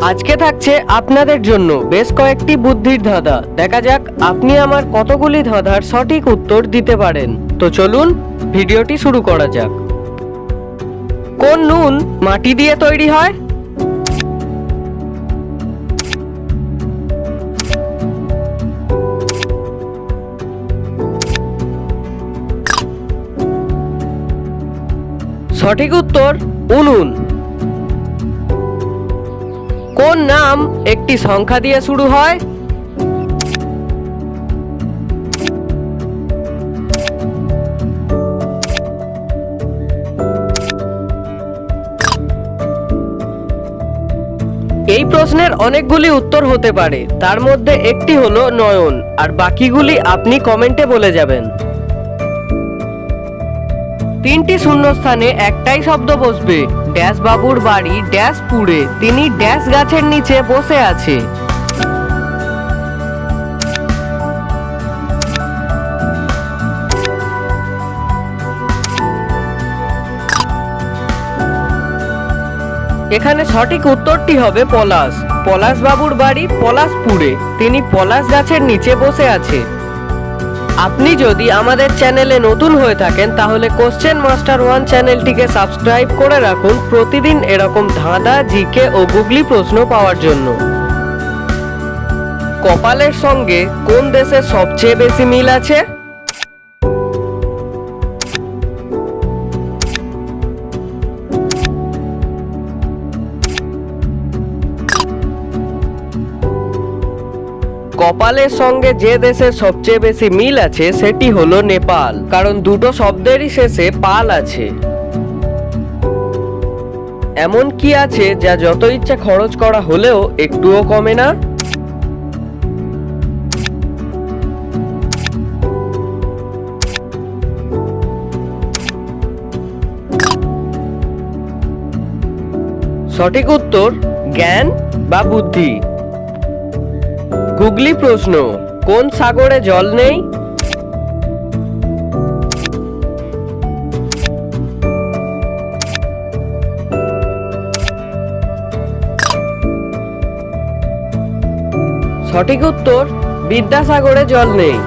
আজকে থাকছে আপনাদের জন্য বেশ কয়েকটি বুদ্ধির ধাঁধা। দেখা যাক আপনি আমার কতগুলি ধাঁধার সঠিক উত্তর দিতে পারেন। তো চলুন ভিডিওটি শুরু করা যাক। কোন নুন মাটি দিয়ে তৈরি হয়? সঠিক উত্তর উনুন। কোন নাম একটি সংখ্যা দিয়ে শুরু হয়? এই প্রশ্নের অনেকগুলি উত্তর হতে পারে, তার মধ্যে একটি হলো নয়ন, আর বাকিগুলি আপনি কমেন্টে বলে যাবেন। তিনটি শূন্যস্থানে একটাই শব্দ বসবে। ড্যাশ বাবুর বাড়ি ড্যাশ পুড়ে, তিনি ড্যাশ গাছের নিচে বসে আছে। এখানে সঠিক উত্তরটি হবে পলাশ। পলাশ বাবুর বাড়ি পলাশপুরে, তিনি পলাশ গাছের নিচে বসে আছে। আপনি যদি আমাদের চ্যানেলে নতুন হয়ে থাকেন তাহলে কোশ্চেন মাস্টার 1 চ্যানেলটিকে সাবস্ক্রাইব করে রাখুন প্রতিদিন এরকম ধাঁধা, জিকে ও গুগলি প্রশ্ন পাওয়ার জন্য। কপালের সঙ্গে কোন দেশের সবচেয়ে বেশি মিল আছে? কপালের সঙ্গে যে দেশের সবচেয়ে বেশি মিল আছে সেটি হলো নেপাল, কারণ দুটো শব্দেরই শেষে পাল আছে। এমন কি আছে যা যত ইচ্ছা খরচ করা হলেও একটুও কমে না? সঠিক উত্তর জ্ঞান বা বুদ্ধি। গুগলি প্রশ্ন, কোন সাগরে জল নেই? সঠিক উত্তর বিদ্যাসাগরে জল নেই।